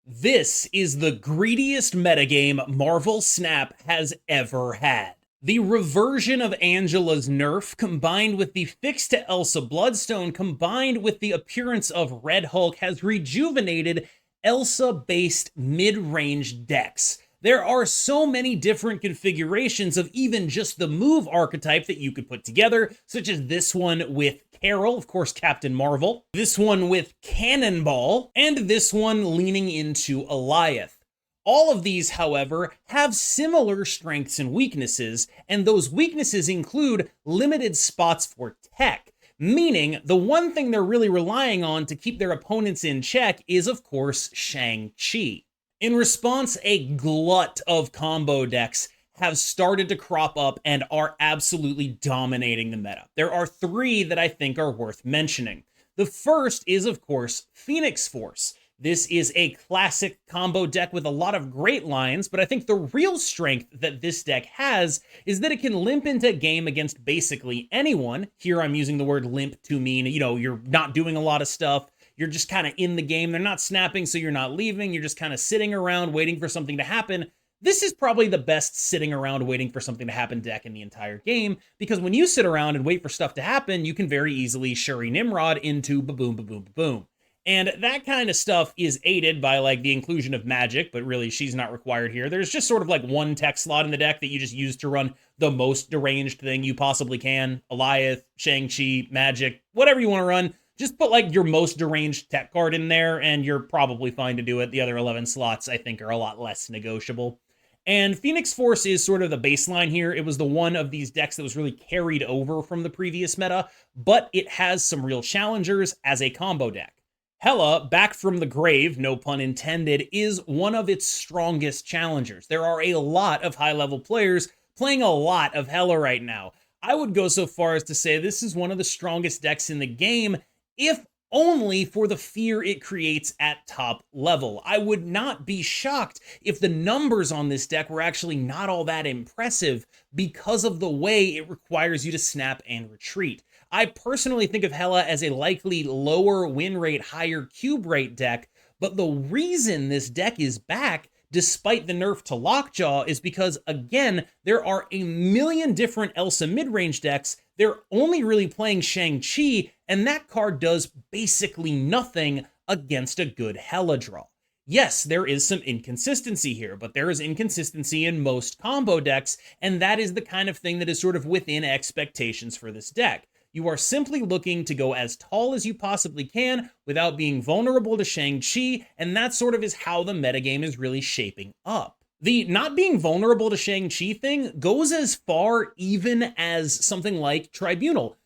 This is the greediest metagame Marvel Snap has ever had. The reversion of Angela's nerf combined with the fix to Elsa Bloodstone combined with the appearance of Red Hulk has rejuvenated Elsa-based mid-range decks. There are so many different configurations of even just the move archetype that you could put together, such as this one with Carol, of course, Captain Marvel, this one with Cannonball, and this one leaning into Alioth. All of these, however, have similar strengths and weaknesses, and those weaknesses include limited spots for tech, meaning the one thing they're really relying on to keep their opponents in check is, of course, Shang-Chi. In response, a glut of combo decks have started to crop up and are absolutely dominating the meta. There are three that I think are worth mentioning. The first is, of course, Phoenix Force. This is a classic combo deck with a lot of great lines, but I think the real strength that this deck has is that it can limp into a game against basically anyone. Here I'm using the word limp to mean, you're not doing a lot of stuff. You're just kind of in the game. They're not snapping, so you're not leaving. You're just kind of sitting around waiting for something to happen. This is probably the best sitting around waiting for something to happen deck in the entire game, because when you sit around and wait for stuff to happen, you can very easily Shuri Nimrod into ba-boom, ba-boom, ba-boom. And that kind of stuff is aided by like the inclusion of magic, but really she's not required here. There's just sort of like one tech slot in the deck that you just use to run the most deranged thing you possibly can. Alioth, Shang-Chi, magic, whatever you want to run. Just put like your most deranged tech card in there and you're probably fine to do it. The other 11 slots I think are a lot less negotiable. And Phoenix Force is sort of the baseline here. It was the one of these decks that was really carried over from the previous meta, but it has some real challengers as a combo deck. Hela, back from the grave, no pun intended, is one of its strongest challengers. There are a lot of high-level players playing a lot of Hela right now. I would go so far as to say this is one of the strongest decks in the game, if only for the fear it creates at top level. I would not be shocked if the numbers on this deck were actually not all that impressive because of the way it requires you to snap and retreat. I personally think of Hela as a likely lower win rate, higher cube rate deck, but the reason this deck is back despite the nerf to Lockjaw is because, again, there are a million different Elsa mid-range decks. They're only really playing Shang-Chi, and that card does basically nothing against a good Hela draw. Yes, there is some inconsistency here, but there is inconsistency in most combo decks, and that is the kind of thing that is sort of within expectations for this deck. You are simply looking to go as tall as you possibly can without being vulnerable to Shang-Chi, and that sort of is how the metagame is really shaping up. The not being vulnerable to Shang-Chi thing goes as far even as something like Tribunal.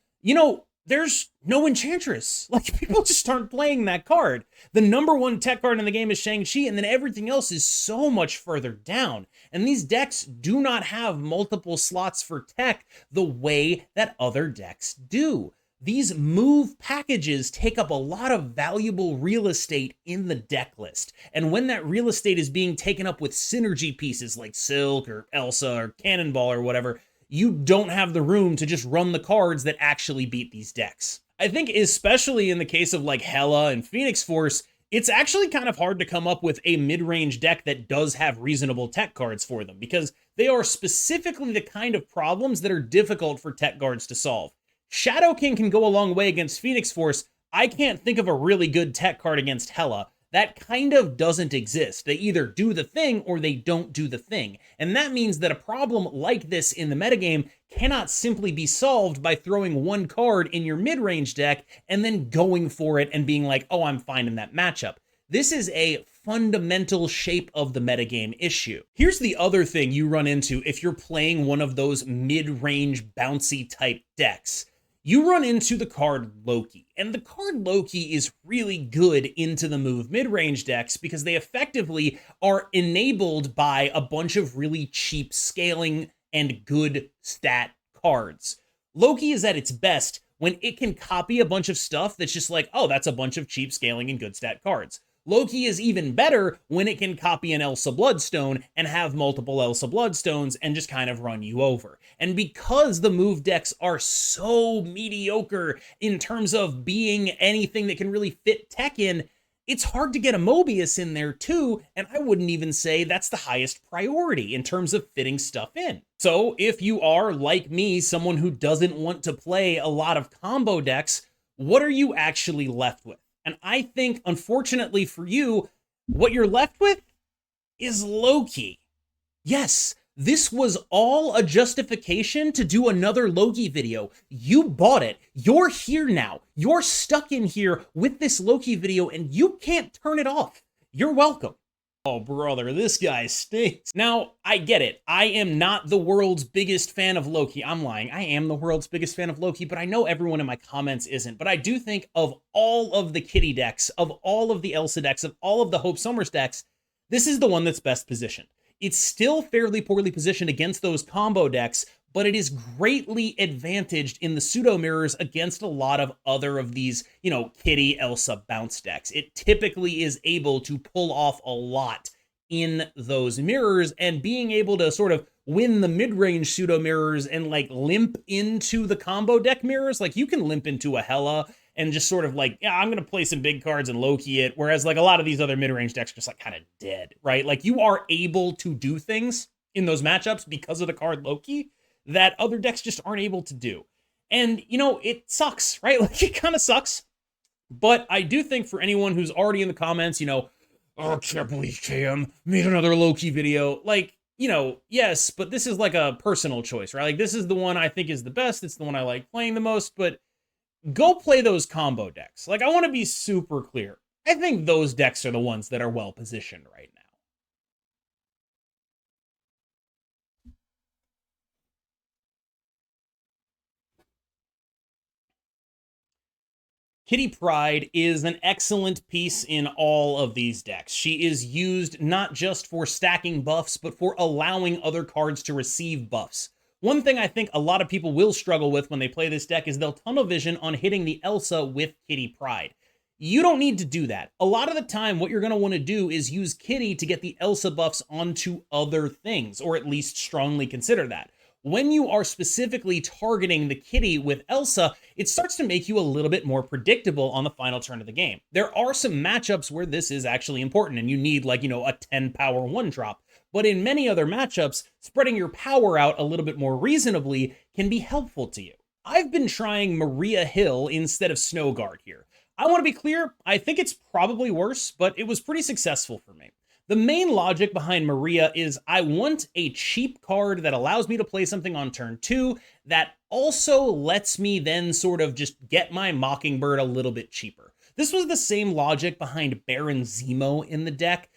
There's no Enchantress. Like, people just aren't playing that card. The number one tech card in the game is Shang-Chi, and then everything else is so much further down. And these decks do not have multiple slots for tech the way that other decks do. These move packages take up a lot of valuable real estate in the deck list. And when that real estate is being taken up with synergy pieces like Silk or Elsa or Cannonball or whatever, you don't have the room to just run the cards that actually beat these decks. I think especially in the case of like Hela and Phoenix Force, it's actually kind of hard to come up with a mid-range deck that does have reasonable tech cards for them, because they are specifically the kind of problems that are difficult for tech guards to solve. Shadow King can go a long way against Phoenix Force. I can't think of a really good tech card against Hela. That kind of doesn't exist. They either do the thing or they don't do the thing. And that means that a problem like this in the metagame cannot simply be solved by throwing one card in your mid-range deck and then going for it and being like, oh, I'm fine in that matchup. This is a fundamental shape of the metagame issue. Here's the other thing you run into if you're playing one of those mid-range bouncy type decks. You run into the card Loki, and the card Loki is really good into the move mid-range decks because they effectively are enabled by a bunch of really cheap scaling and good stat cards. Loki is at its best when it can copy a bunch of stuff that's just like, oh, that's a bunch of cheap scaling and good stat cards. Loki is even better when it can copy an Elsa Bloodstone and have multiple Elsa Bloodstones and just kind of run you over. And because the move decks are so mediocre in terms of being anything that can really fit tech in, it's hard to get a Mobius in there too, and I wouldn't even say that's the highest priority in terms of fitting stuff in. So if you are, like me, someone who doesn't want to play a lot of combo decks, what are you actually left with? And I think, unfortunately for you, what you're left with is Loki. Yes, this was all a justification to do another Loki video. You bought it. You're here now. You're stuck in here with this Loki video and you can't turn it off. You're welcome. Oh, brother, this guy stinks. Now, I get it. I am not the world's biggest fan of Loki. I'm lying. I am the world's biggest fan of Loki, but I know everyone in my comments isn't. But I do think of all of the Kitty decks, of all of the Elsa decks, of all of the Hope Summers decks, this is the one that's best positioned. It's still fairly poorly positioned against those combo decks, but it is greatly advantaged in the pseudo mirrors against a lot of other of these, Kitty, Elsa bounce decks. It typically is able to pull off a lot in those mirrors, and being able to sort of win the mid-range pseudo mirrors and limp into the combo deck mirrors. Like, you can limp into a Hela and just sort of I'm going to play some big cards and Loki it. Whereas a lot of these other mid-range decks are just kind of dead, right? You are able to do things in those matchups because of the card Loki that other decks just aren't able to do. And, it sucks, right? It kind of sucks. But I do think for anyone who's already in the comments, oh, I can't believe KM made another Loki video. Yes, but this is a personal choice, right? This is the one I think is the best. It's the one I like playing the most, but go play those combo decks. I want to be super clear. I think those decks are the ones that are well positioned right now. Kitty Pryde is an excellent piece in all of these decks. She is used not just for stacking buffs, but for allowing other cards to receive buffs. One thing I think a lot of people will struggle with when they play this deck is they'll tunnel vision on hitting the Elsa with Kitty Pryde. You don't need to do that. A lot of the time, what you're going to want to do is use Kitty to get the Elsa buffs onto other things, or at least strongly consider that. When you are specifically targeting the Kitty with Elsa, it starts to make you a little bit more predictable on the final turn of the game. There are some matchups where this is actually important and you need a 10 power 1-drop. But in many other matchups, spreading your power out a little bit more reasonably can be helpful to you. I've been trying Maria Hill instead of Snowguard here. I want to be clear, I think it's probably worse, but it was pretty successful for me. The main logic behind Maria is I want a cheap card that allows me to play something on turn 2 that also lets me then sort of just get my Mockingbird a little bit cheaper. This was the same logic behind Baron Zemo in the deck.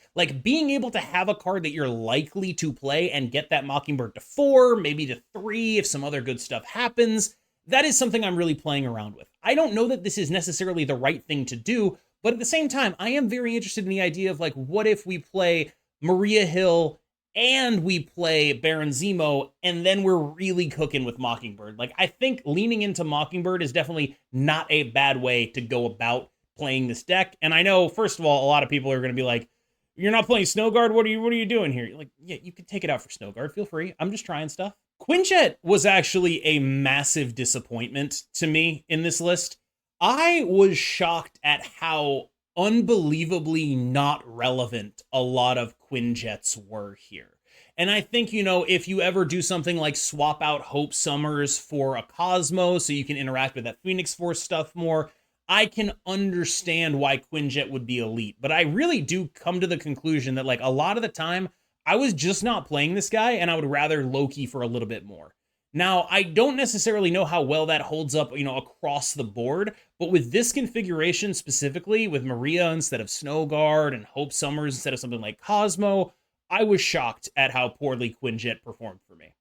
Being able to have a card that you're likely to play and get that Mockingbird to 4, maybe to 3 if some other good stuff happens, that is something I'm really playing around with. I don't know that this is necessarily the right thing to do, but at the same time, I am very interested in the idea of what if we play Maria Hill and we play Baron Zemo, and then we're really cooking with Mockingbird. I think leaning into Mockingbird is definitely not a bad way to go about playing this deck. And I know, first of all, a lot of people are going to be like, you're not playing Snowguard? What are you doing here? Yeah, you can take it out for Snowguard. Feel free. I'm just trying stuff. Quinjet was actually a massive disappointment to me in this list. I was shocked at how unbelievably not relevant a lot of Quinjets were here. And I think, if you ever do something like swap out Hope Summers for a Cosmo so you can interact with that Phoenix Force stuff more, I can understand why Quinjet would be elite. But I really do come to the conclusion that a lot of the time, I was just not playing this guy and I would rather Loki for a little bit more. Now, I don't necessarily know how well that holds up, across the board, but with this configuration specifically, with Maria instead of Snowguard and Hope Summers instead of something like Cosmo, I was shocked at how poorly Quinjet performed for me.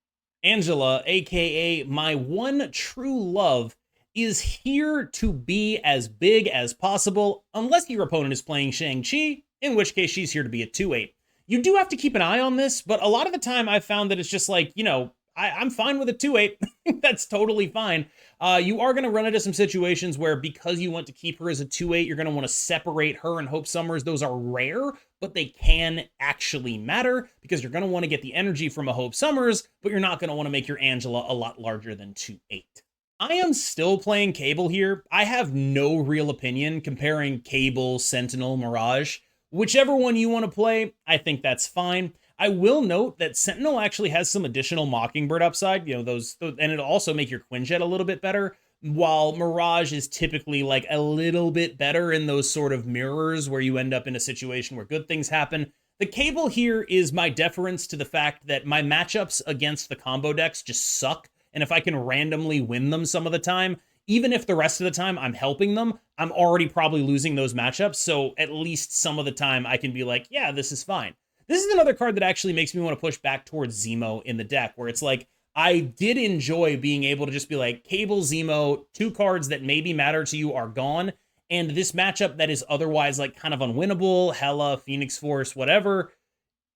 Angela, aka my one true love, is here to be as big as possible, unless your opponent is playing Shang-Chi, in which case she's here to be a 2/8. You do have to keep an eye on this, but a lot of the time I've found that it's just I'm fine with a 2/8. That's totally fine. You are going to run into some situations where because you want to keep her as a 2/8, you're going to want to separate her and Hope Summers. Those are rare, but they can actually matter because you're going to want to get the energy from a Hope Summers, but you're not going to want to make your Angela a lot larger than 2/8. I am still playing Cable here. I have no real opinion comparing Cable, Sentinel, Mirage. Whichever one you want to play, I think that's fine. I will note that Sentinel actually has some additional Mockingbird upside, you know, and it'll also make your Quinjet a little bit better, while Mirage is typically like a little bit better in those sort of mirrors where you end up in a situation where good things happen. The Cable here is my deference to the fact that my matchups against the combo decks just suck, and if I can randomly win them some of the time, even if the rest of the time I'm helping them, I'm already probably losing those matchups, so at least some of the time I can be like, yeah, this is fine. This is another card that actually makes me want to push back towards Zemo in the deck, where it's like, I did enjoy being able to just be like, Cable, Zemo, two cards that maybe matter to you are gone, and this matchup that is otherwise like kind of unwinnable, Hela, Phoenix Force, whatever,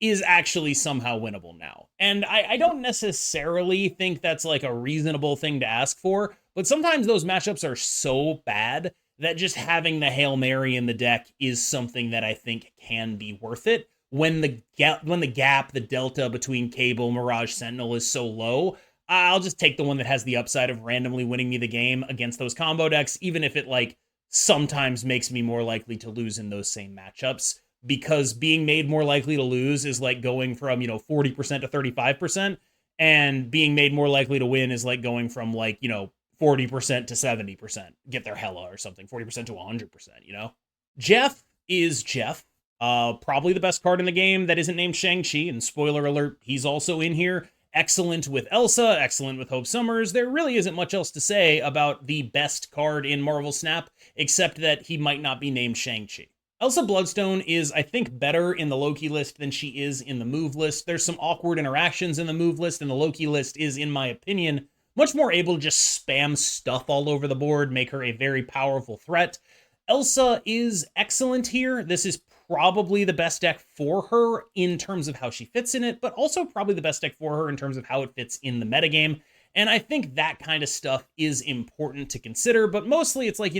is actually somehow winnable now. And I don't necessarily think that's like a reasonable thing to ask for, but sometimes those matchups are so bad that just having the Hail Mary in the deck is something that I think can be worth it. When the gap, the delta between Cable, Mirage, Sentinel is so low, I'll just take the one that has the upside of randomly winning me the game against those combo decks, even if it like sometimes makes me more likely to lose in those same matchups, because being made more likely to lose is like going from, 40% to 35%, and being made more likely to win is like going from like, 40% to 70%, get their Hela or something, 40% to 100%, Jeff is Jeff. Probably the best card in the game that isn't named Shang-Chi, and spoiler alert, he's also in here. Excellent with Elsa, excellent with Hope Summers. There really isn't much else to say about the best card in Marvel Snap, except that he might not be named Shang-Chi. Elsa Bloodstone is, I think, better in the Loki list than she is in the move list. There's some awkward interactions in the move list, and the Loki list is, in my opinion, much more able to just spam stuff all over the board, make her a very powerful threat. Elsa is excellent here. This is probably the best deck for her in terms of how she fits in it, but also probably the best deck for her in terms of how it fits in the metagame. And I think that kind of stuff is important to consider, but mostly it's like,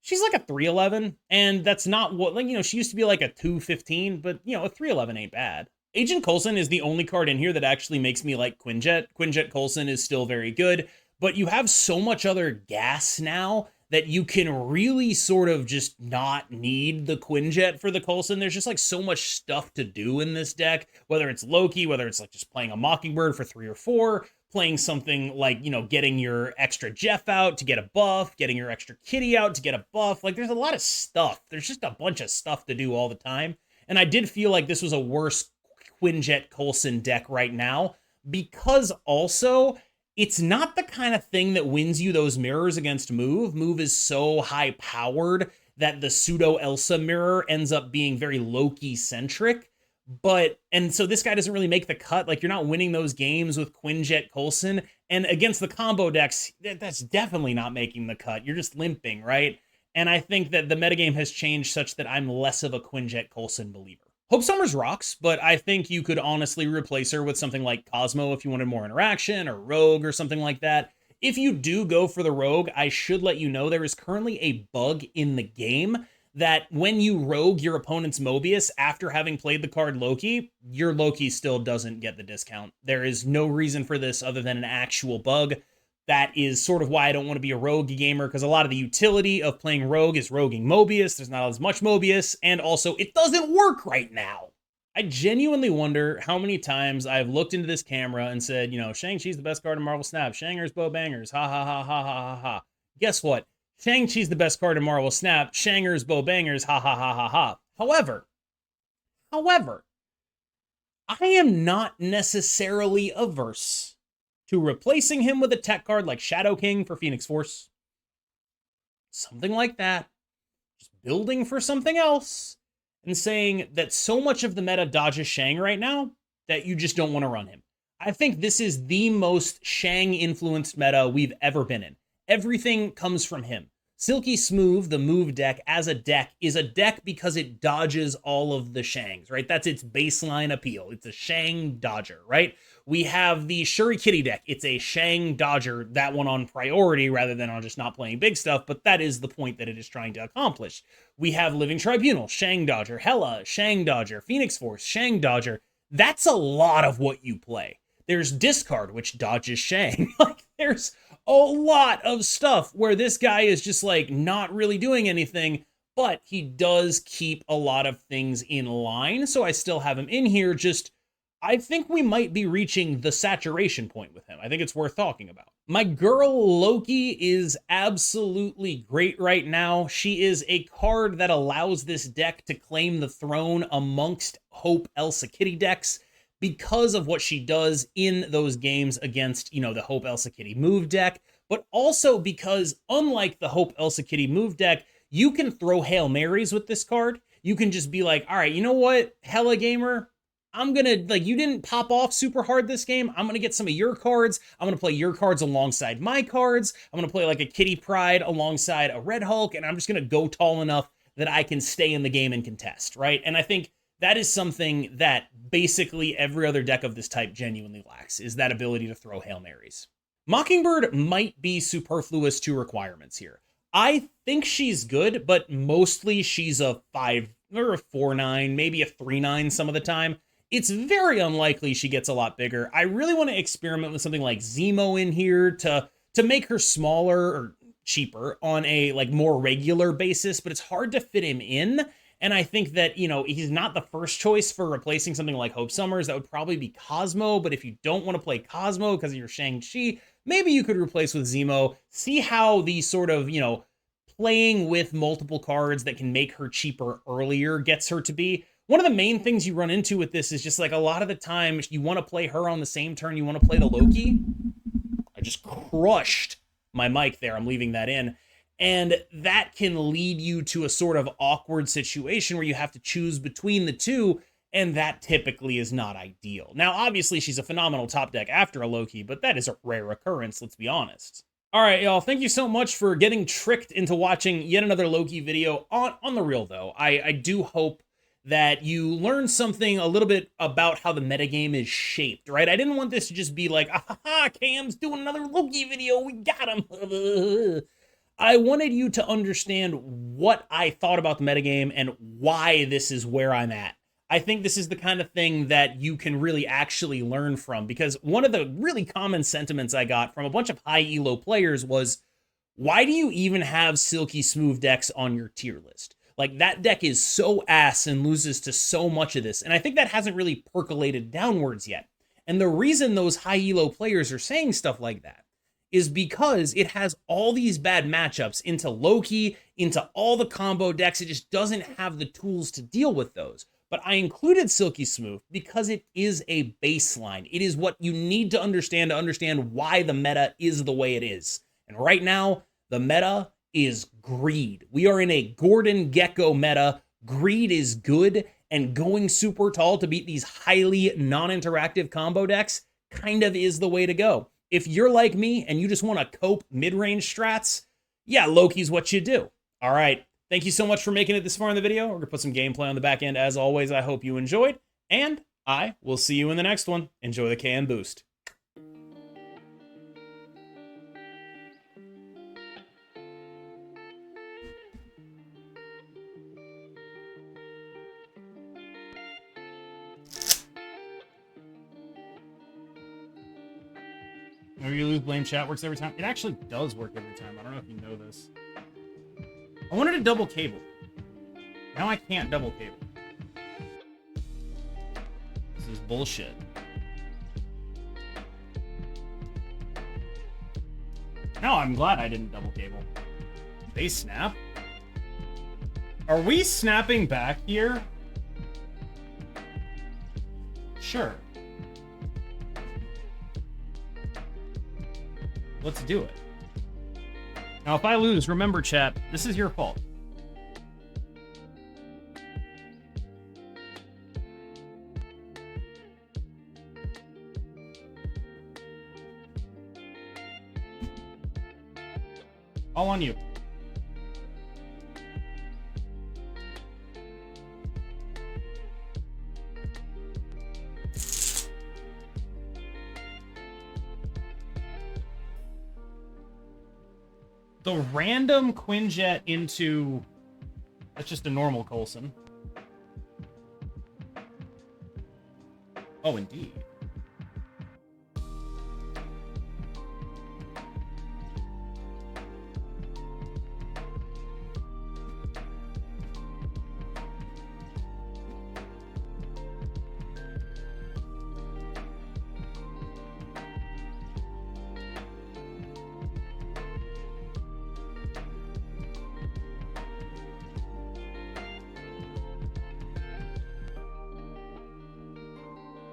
she's like a 311, and that's not what, she used to be like a 215, but, a 311 ain't bad. Agent Coulson is the only card in here that actually makes me like Quinjet. Quinjet Coulson is still very good, but you have so much other gas now that you can really sort of just not need the Quinjet for the Coulson. There's just like so much stuff to do in this deck, whether it's Loki, whether it's like just playing a Mockingbird for 3 or 4, playing something like, getting your extra Jeff out to get a buff, getting your extra Kitty out to get a buff. Like, there's a lot of stuff. There's just a bunch of stuff to do all the time. And I did feel like this was a worse Quinjet Coulson deck right now, because also it's not the kind of thing that wins you those mirrors against Move. Move is so high powered that the pseudo Elsa mirror ends up being very Loki centric. And so this guy doesn't really make the cut. Like, you're not winning those games with Quinjet Coulson, and against the combo decks, that's definitely not making the cut. You're just limping, right? And I think that the metagame has changed such that I'm less of a Quinjet Coulson believer. Hope Summers rocks, but I think you could honestly replace her with something like Cosmo if you wanted more interaction, or Rogue or something like that. If you do go for the Rogue, I should let you know there is currently a bug in the game that when you Rogue your opponent's Mobius after having played the card Loki, your Loki still doesn't get the discount. There is no reason for this other than an actual bug. That is sort of why I don't want to be a Rogue gamer, because a lot of the utility of playing Rogue is roguing Mobius. There's not as much Mobius, and also it doesn't work right now. I genuinely wonder how many times I've looked into this camera and said, Shang-Chi's the best card in Marvel Snap. Shangers, bow bangers, ha ha ha ha ha ha ha. Guess what? Shang-Chi's the best card in Marvel Snap. Shangers, bow bangers, ha ha ha ha ha. However, I am not necessarily averse to replacing him with a tech card like Shadow King for Phoenix Force. Something like that. Just building for something else, and saying that so much of the meta dodges Shang right now that you just don't want to run him. I think this is the most Shang-influenced meta we've ever been in. Everything comes from him. Silky Smoove, the move deck, as a deck, is a deck because it dodges all of the Shangs, right? That's its baseline appeal. It's a Shang dodger, right? We have the Shuri Kitty deck. It's a Shang dodger, that one on priority rather than on just not playing big stuff, but that is the point that it is trying to accomplish. We have Living Tribunal, Shang dodger, Hela, Shang dodger, Phoenix Force, Shang dodger. That's a lot of what you play. There's Discard, which dodges Shang. Like, there's a lot of stuff where this guy is just like not really doing anything, but he does keep a lot of things in line. So I still have him in here. Just, I think we might be reaching the saturation point with him. I think it's worth talking about. My girl Loki is absolutely great right now. She is a card that allows this deck to claim the throne amongst Hope Elsa Kitty decks because of what she does in those games against, you know, the Hope Elsa Kitty move deck, but also because unlike the Hope Elsa Kitty move deck, you can throw Hail Marys with this card. You can just be like, all right, you know what, Hella Gamer, I'm gonna, like, you didn't pop off super hard this game. I'm gonna get some of your cards. I'm gonna play your cards alongside my cards. I'm gonna play like a Kitty Pryde alongside a Red Hulk, and I'm just gonna go tall enough that I can stay in the game and contest, right? And I think that is something that basically every other deck of this type genuinely lacks, is that ability to throw Hail Marys. Mockingbird might be superfluous to requirements here. I think she's good, but mostly she's a 5 or a 4/9, maybe a 3/9 some of the time. It's very unlikely she gets a lot bigger. I really want to experiment with something like Zemo in here to make her smaller or cheaper on a like more regular basis, but it's hard to fit him in. And I think that, you know, he's not the first choice for replacing something like Hope Summers. That would probably be Cosmo, but if you don't want to play Cosmo because of your Shang-Chi, maybe you could replace with Zemo. See how the sort of, you know, playing with multiple cards that can make her cheaper earlier gets her to be. One of the main things you run into with this is just like a lot of the time you want to play her on the same turn you want to play the Loki. I just crushed my mic there. I'm leaving that in. And that can lead you to a sort of awkward situation where you have to choose between the two, and that typically is not ideal. Now, obviously, she's a phenomenal top deck after a Loki, but that is a rare occurrence, let's be honest. All right, y'all, thank you so much for getting tricked into watching yet another Loki video. On the real, though, I do hope that you learn something a little bit about how the metagame is shaped, right? I didn't want this to just be like, ah, Cam's doing another Loki video, we got him. I wanted you to understand what I thought about the metagame and why this is where I'm at. I think this is the kind of thing that you can really actually learn from, because one of the really common sentiments I got from a bunch of high elo players was, why do you even have Silky Smoove decks on your tier list? Like, that deck is so ass and loses to so much of this. And I think that hasn't really percolated downwards yet. And the reason those high elo players are saying stuff like that is because it has all these bad matchups into Loki, into all the combo decks. It just doesn't have the tools to deal with those. But I included Silky Smoove because it is a baseline. It is what you need to understand why the meta is the way it is. And right now, the meta is greed. We are in a Gordon Gekko meta. Greed is good, and going super tall to beat these highly non-interactive combo decks kind of is the way to go. If you're like me and you just want to cope mid-range strats, yeah, Loki's what you do. All right, thank you so much for making it this far in the video. We're going to put some gameplay on the back end. As always, I hope you enjoyed, and I will see you in the next one. Enjoy the KN boost. Whenever you lose, blame chat works every time. It actually does work every time. I don't know if you know this. I wanted to double cable. Now I can't double cable. This is bullshit. No, I'm glad I didn't double cable. They snap? Are we snapping back here? Sure. Let's do it. Now, if I lose, remember, chat, this is your fault. All on you. The random Quinjet into... That's just a normal Coulson. Oh, indeed.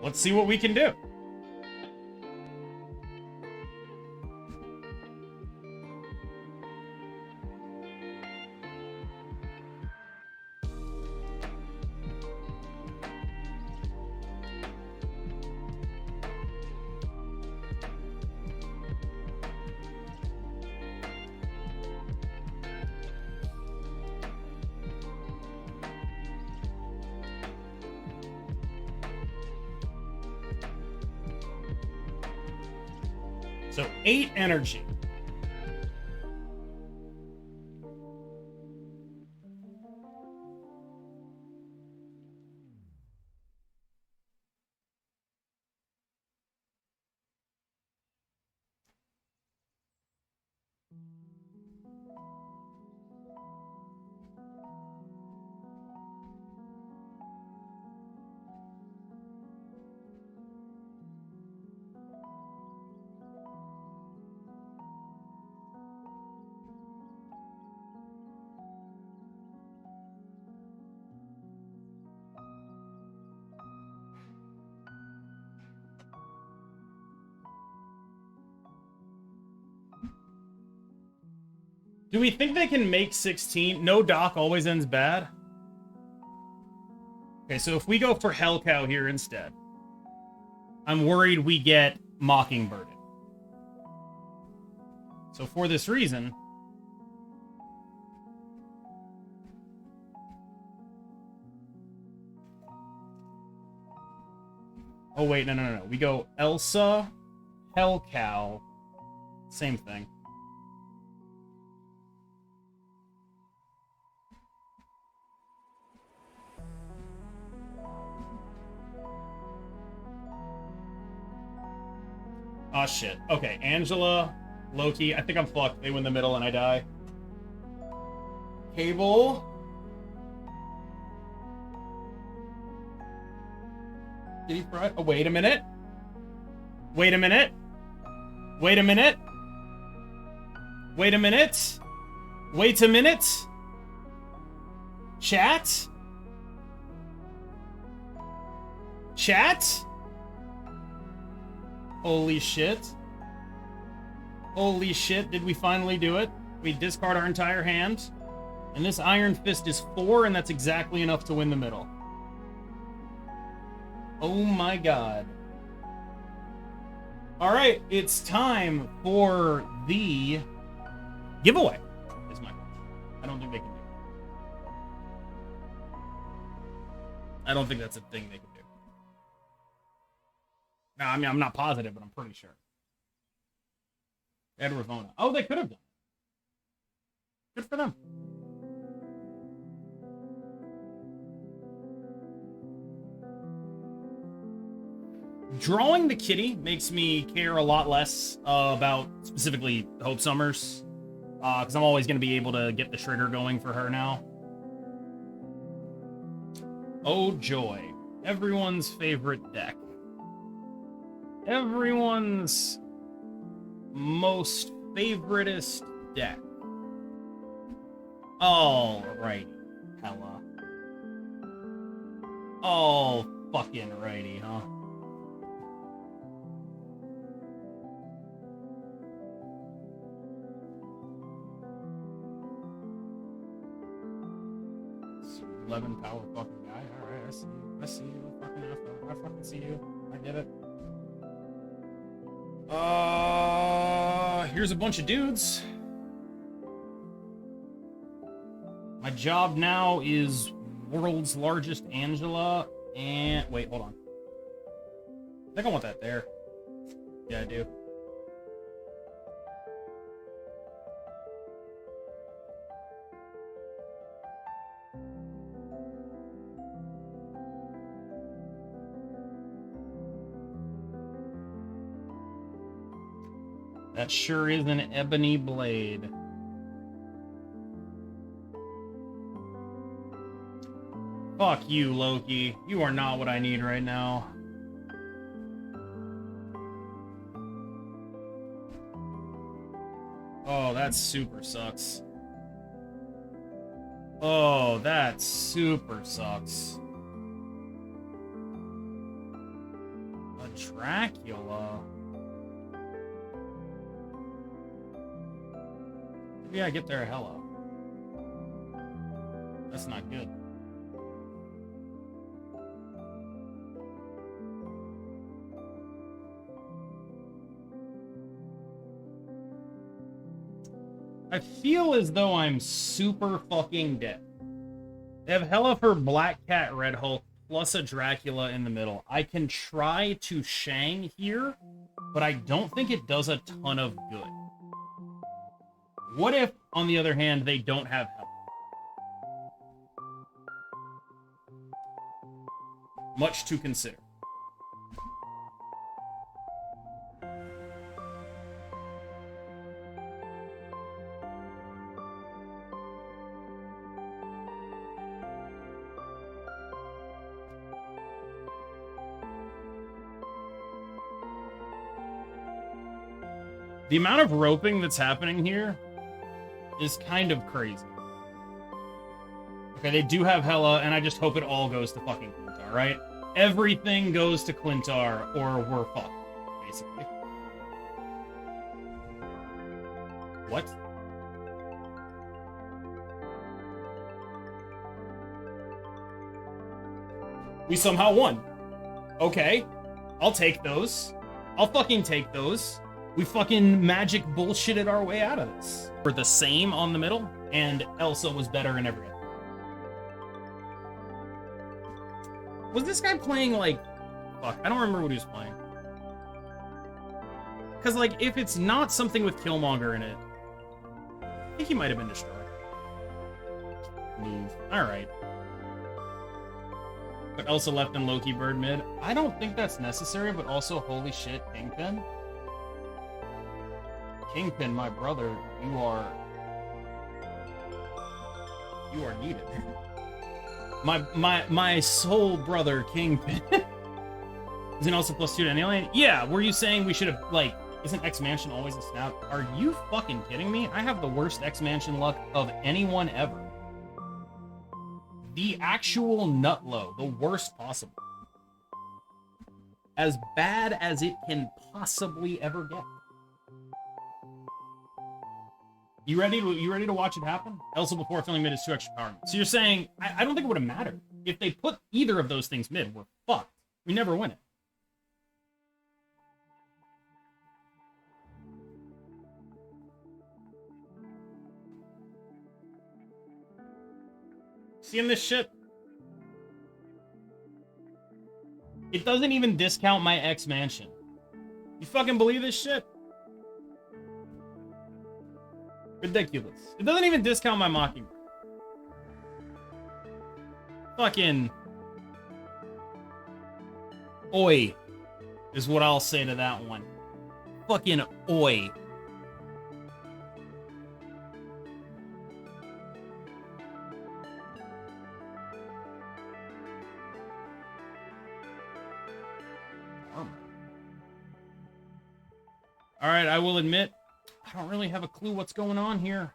Let's see what we can do. So 8 energy. Do we think they can make 16? No dock always ends bad. Okay, so if we go for Hell Cow here instead, I'm worried we get Mockingbird. So for this reason, oh wait, no. We go Elsa, Hell Cow, same thing. Oh shit. Okay, Angela, Loki. I think I'm fucked. They win the middle and I die. Cable. Kitty Pryde. Oh, wait a minute. Wait a minute. Wait a minute. Wait a minute. Wait a minute. Chat. Chat. Holy shit. Holy shit, did we finally do it? We discard our entire hand. And this Iron Fist is 4, and that's exactly enough to win the middle. Oh my god. Alright, it's time for the giveaway. Is my question. I don't think they can do it. I don't think that's a thing they can do. No, I mean, I'm not positive, but I'm pretty sure. Ed Ravona. Oh, they could have done it. Good for them. Drawing the kitty makes me care a lot less about specifically Hope Summers. Because I'm always going to be able to get the trigger going for her now. Oh, joy. Everyone's favorite deck. Everyone's most favoritist deck. Alrighty, hella. All fucking righty, huh? It's 11 power fucking guy. Alright, I see you. I see you. I fucking see you. I get it. Here's a bunch of dudes. My job now is world's largest Angela, and wait, hold on. I think I want that there. Yeah, I do. That sure is an ebony blade. Fuck you, Loki. You are not what I need right now. Oh, that super sucks. Oh, that super sucks. A Dracula. Maybe I get there hella. That's not good. I feel as though I'm super fucking dead. They have hella for Black Cat, Red Hulk, plus a Dracula in the middle. I can try to Shang here, but I don't think it does a ton of good. What if, on the other hand, they don't have hella? Much to consider. The amount of roping that's happening here is kind of crazy. Okay, they do have hella, and I just hope it all goes to fucking Quintar, right? Everything goes to Quintar, or we're fucked, basically. What? We somehow won. Okay. I'll take those. I'll fucking take those. We fucking magic bullshitted our way out of this. We're the same on the middle, and Elsa was better in everything. Was this guy playing, like... Fuck, I don't remember what he was playing. Because, like, if it's not something with Killmonger in it, I think he might have been destroyed. Move. Alright. But Elsa left and Loki bird mid. I don't think that's necessary, but also, holy shit, Kingpin. Kingpin, my brother, you are needed. My soul brother, Kingpin. Isn't also +2 to any alien? Yeah, were you saying we should have, like, isn't X-Mansion always a snap? Are you fucking kidding me? I have the worst X-Mansion luck of anyone ever. The actual nutlow, the worst possible. As bad as it can possibly ever get. You ready to watch it happen? Elsa before filling mid is 2 extra power. So you're saying, I don't think it would have mattered. If they put either of those things mid, we're fucked. We never win it. Seeing this shit? It doesn't even discount my X-Mansion. You fucking believe this shit? Ridiculous. It doesn't even discount my Mockingbird. Fucking... Oi. Is what I'll say to that one. Fucking oi. Alright, I will admit, I don't really have a clue what's going on here.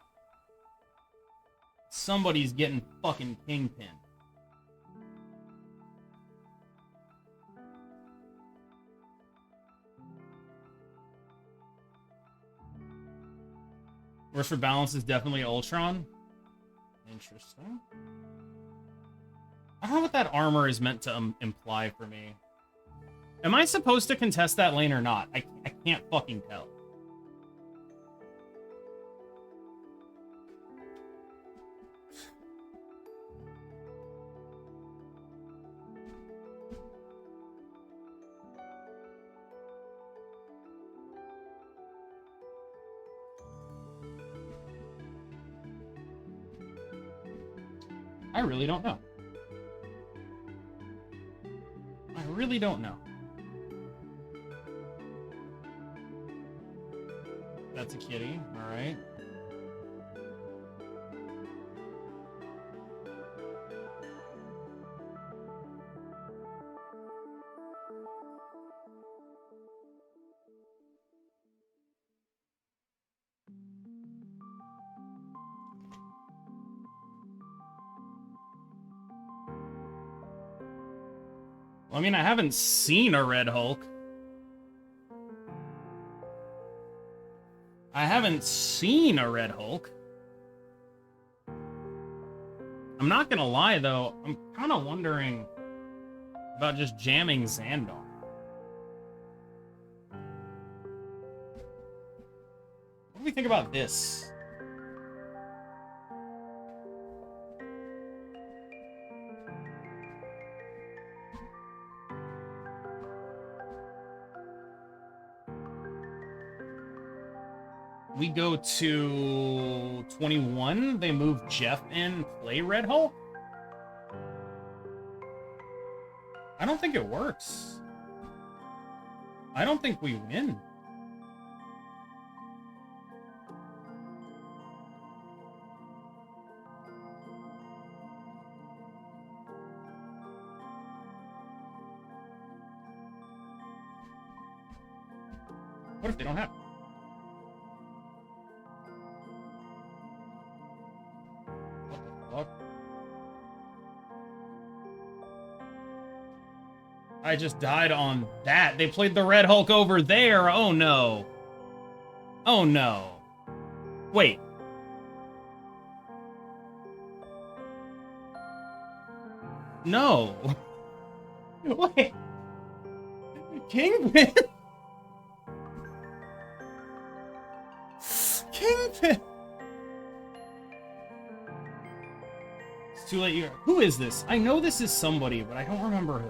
Somebody's getting fucking Kingpin. Worst for balance is definitely Ultron. Interesting. I don't know what that armor is meant to imply for me. Am I supposed to contest that lane or not? I can't fucking tell. I really don't know. I really don't know. That's a kitty, alright. Well, I mean, I haven't seen a Red Hulk. I haven't seen a Red Hulk. I'm not gonna lie, though. I'm kind of wondering about just jamming Xandar. What do we think about this? We go to 21. They move Jeff in, play Red Hulk. I don't think it works. I don't think we win. What if they don't have it? I just died on that. They played the Red Hulk over there. Oh, no. Oh, no. Wait. No. Wait. Kingpin? Kingpin? It's too late. Who is this? I know this is somebody, but I don't remember who.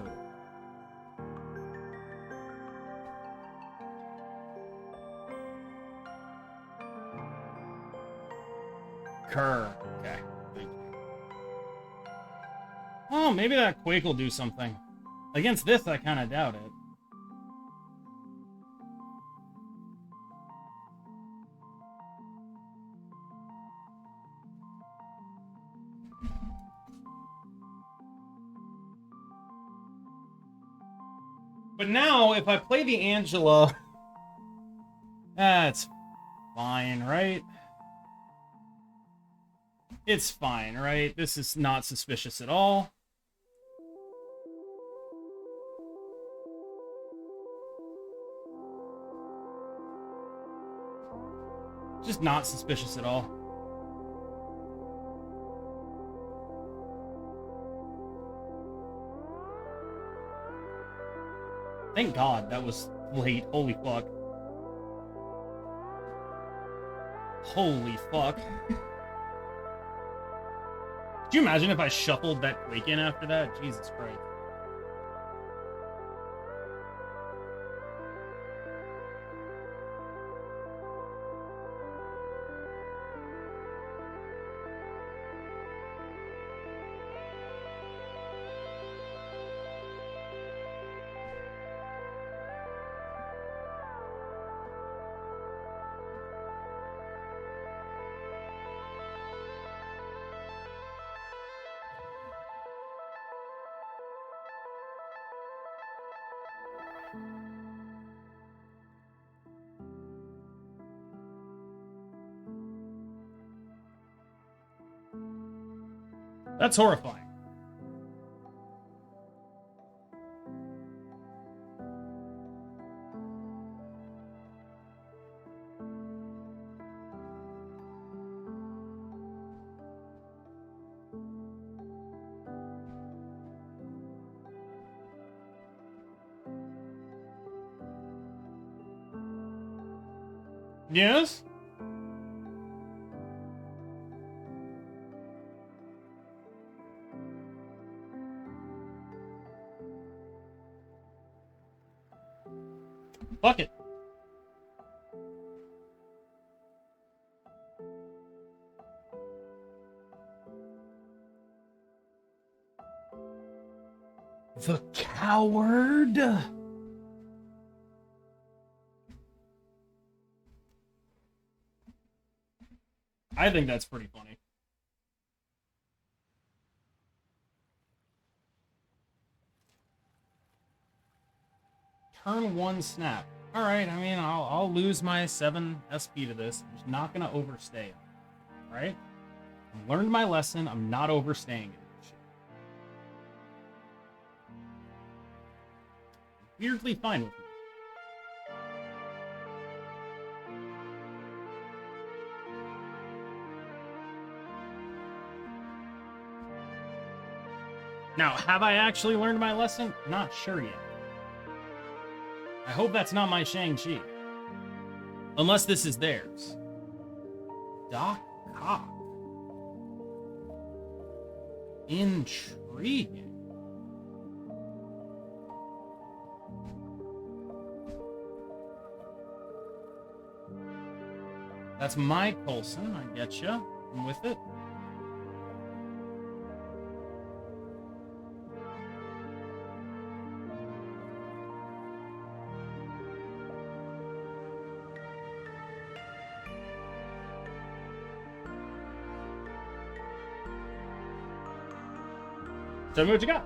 Kerr. Okay. Thank you. Oh, maybe that Quake will do something. Against this, I kind of doubt it. But now, if I play the Angela, that's fine, right? It's fine, right? This is not suspicious at all. Just not suspicious at all. Thank God that was late. Holy fuck. Holy fuck. Could you imagine if I shuffled that Quake in after that? Jesus Christ. That's horrifying. Yes? Fuck it. The coward. I think that's pretty funny. Turn 1 snap. All right, I mean, I'll lose my 7 SP to this. I'm just not gonna overstay it. All right? I've learned my lesson. I'm not overstaying it. Weirdly fine with me. Now, have I actually learned my lesson? Not sure yet. I hope that's not my Shang-Chi. Unless this is theirs. Doc Cock. Intriguing. That's my Coulson, I getcha. I'm with it. Tell me what you got.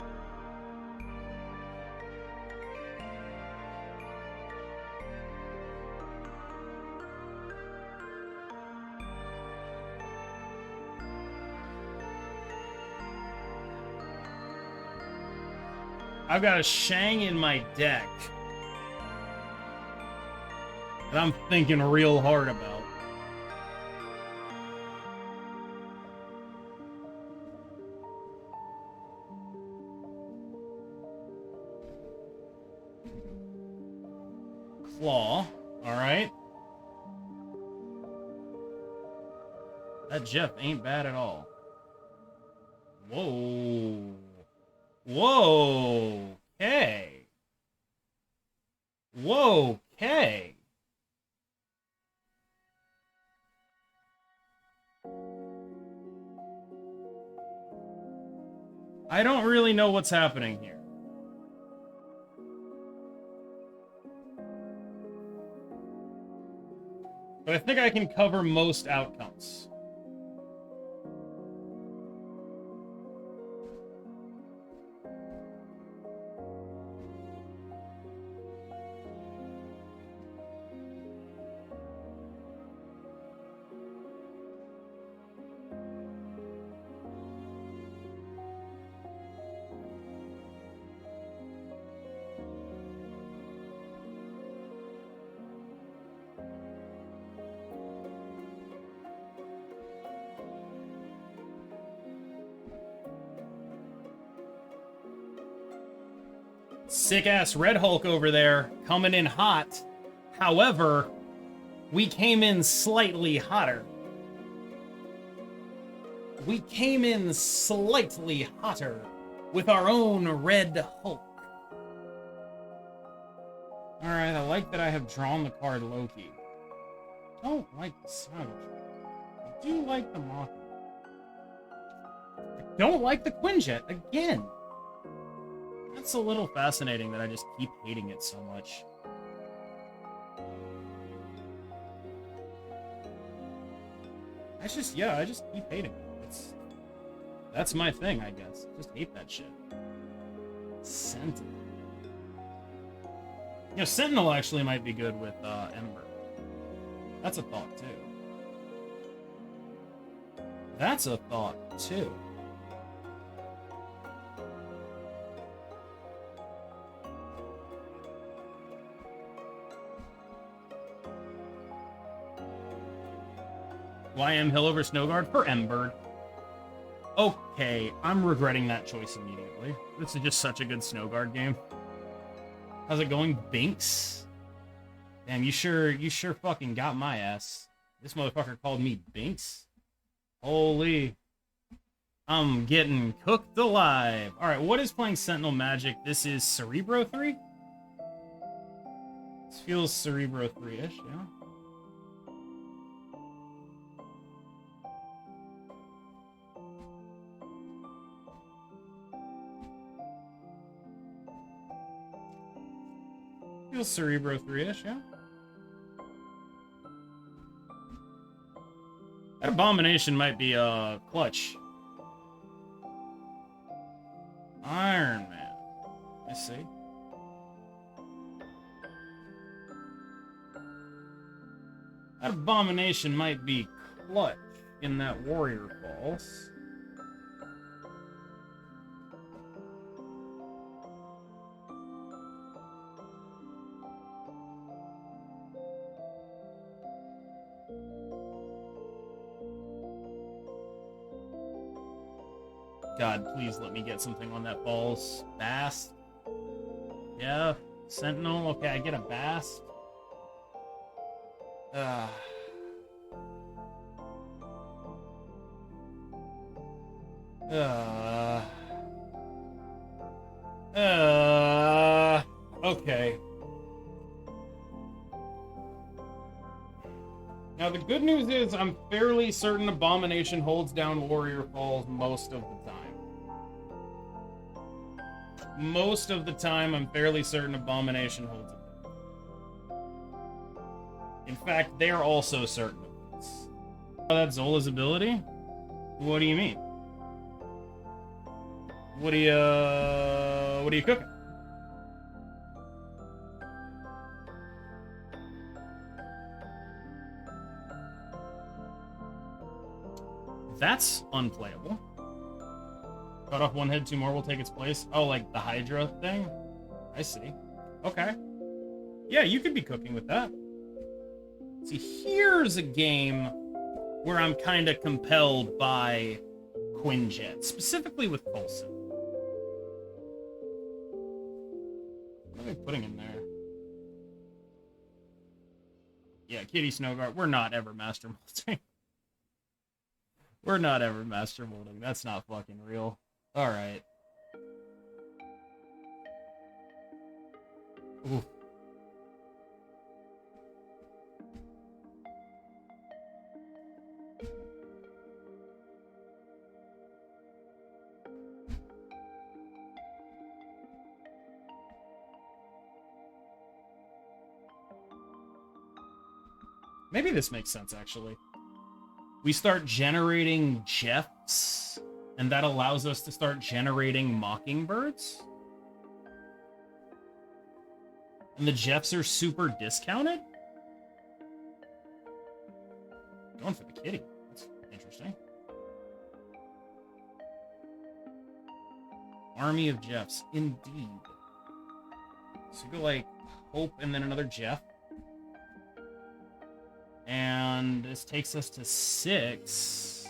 I've got a Shang in my deck that I'm thinking real hard about. Claw, alright. That Jeff ain't bad at all. Whoa. Whoa. Okay. Whoa. Okay. I don't really know what's happening here. But I think I can cover most outcomes. Sick-ass Red Hulk over there, coming in hot. However, we came in slightly hotter. We came in slightly hotter with our own Red Hulk. Alright, I like that I have drawn the card Loki. I don't like the Savage. I do like the Mockingbird. I don't like the Quinjet again. That's a little fascinating that I just keep hating it so much. I just keep hating it. That's my thing, I guess. Just hate that shit. Sentinel. You know, Sentinel actually might be good with Ember. That's a thought, too. That's a thought, too. YM Hill over Snowguard for Ember. Okay, I'm regretting that choice immediately. This is just such a good Snowguard game. How's it going, Binks? Damn, you sure fucking got my ass. This motherfucker called me Binks? Holy. I'm getting cooked alive. Alright, what is playing Sentinel Magic? This is Cerebro 3? This feels Cerebro 3-ish, yeah. Feels Cerebro 3-ish, yeah. That Abomination might be clutch. Iron Man. I see. That Abomination might be clutch in that Warrior Falls. God, please let me get something on that falls. Bast. Yeah. Sentinel. Okay, I get a Bast. Okay. Now, the good news is I'm fairly certain Abomination holds down Warrior Falls most of the time. Most of the time, I'm fairly certain Abomination holds it down. In fact, they're also certain of this. Oh, that's Zola's ability? What do you mean? What are you cooking? That's unplayable. Cut off one head, two more will take its place. Oh, like the Hydra thing? I see. Okay. Yeah, you could be cooking with that. See, here's a game where I'm kind of compelled by Quinjet, specifically with Coulson. What are they putting in there? Yeah, Kitty Snowguard. We're not ever master molding. We're not ever master molding. That's not fucking real. Alright. Ooh. Maybe this makes sense, actually. We start generating Jeffs, and that allows us to start generating Mockingbirds. And the Jeffs are super discounted? Going for the kitty. That's interesting. Army of Jeffs. Indeed. So you go like Hope and then another Jeff. And this takes us to 6.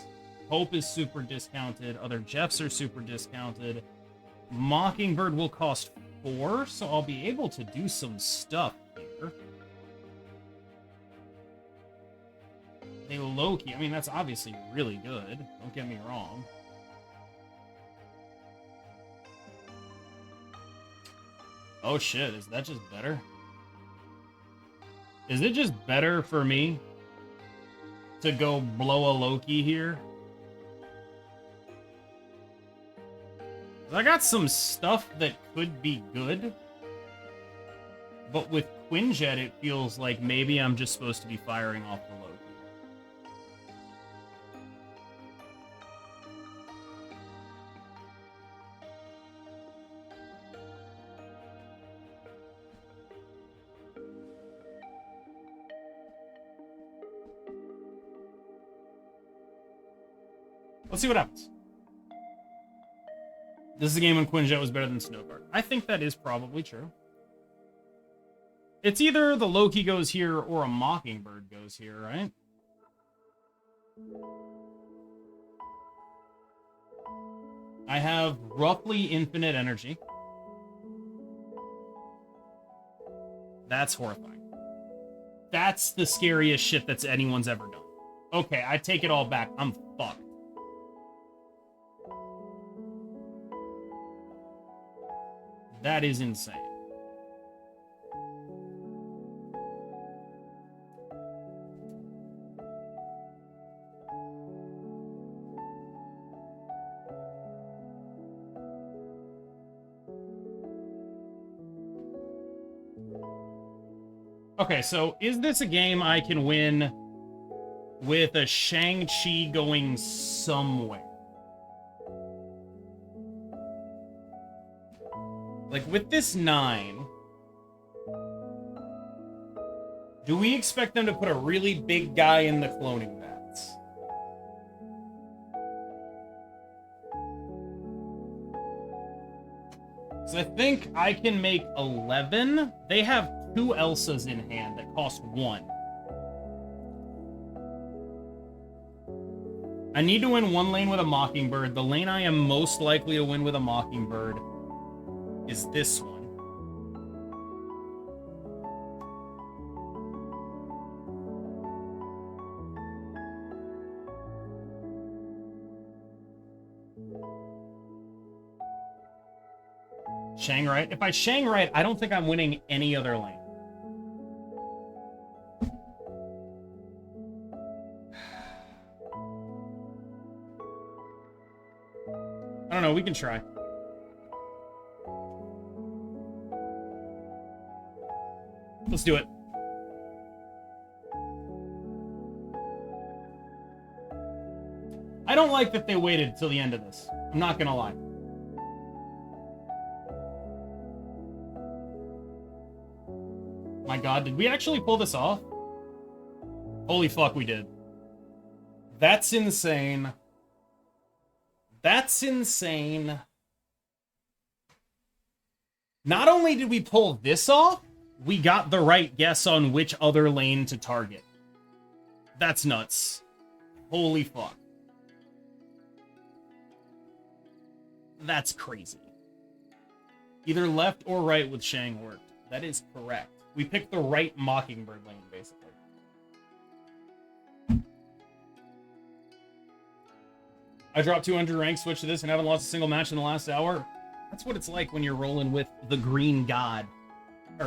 Hope is super discounted. Other Jeffs are super discounted. Mockingbird will cost 4, so I'll be able to do some stuff here. Hey, Loki. I mean, that's obviously really good. Don't get me wrong. Oh shit, is that just better? Is it just better for me to go blow a Loki here? I got some stuff that could be good, but with Quinjet it feels like maybe I'm just supposed to be firing off the Loki. Let's see what happens. This is a game when Quinjet was better than Snowguard. I think that is probably true. It's either the Loki goes here or a Mockingbird goes here, right? I have roughly infinite energy. That's horrifying. That's the scariest shit that's anyone's ever done. Okay, I take it all back. I'm fucked. That is insane. Okay, so is this a game I can win with a Shang-Chi going somewhere? Like, with this 9, do we expect them to put a really big guy in the cloning vats? So I think I can make 11. They have 2 Elsas in hand that cost 1. I need to win one lane with a Mockingbird. The lane I am most likely to win with a Mockingbird is this one. Shang right? If I Shang right, I don't think I'm winning any other lane. I don't know, we can try. Let's do it. I don't like that they waited till the end of this. I'm not gonna lie. My god, did we actually pull this off? Holy fuck, we did. That's insane. That's insane. Not only did we pull this off, we got the right guess on which other lane to target. That's nuts. Holy fuck. That's crazy. Either left or right with Shang worked. That is correct. We picked the right Mockingbird lane, basically. I dropped 200 rank, switched to this, and haven't lost a single match in the last hour. That's what it's like when you're rolling with the Green God.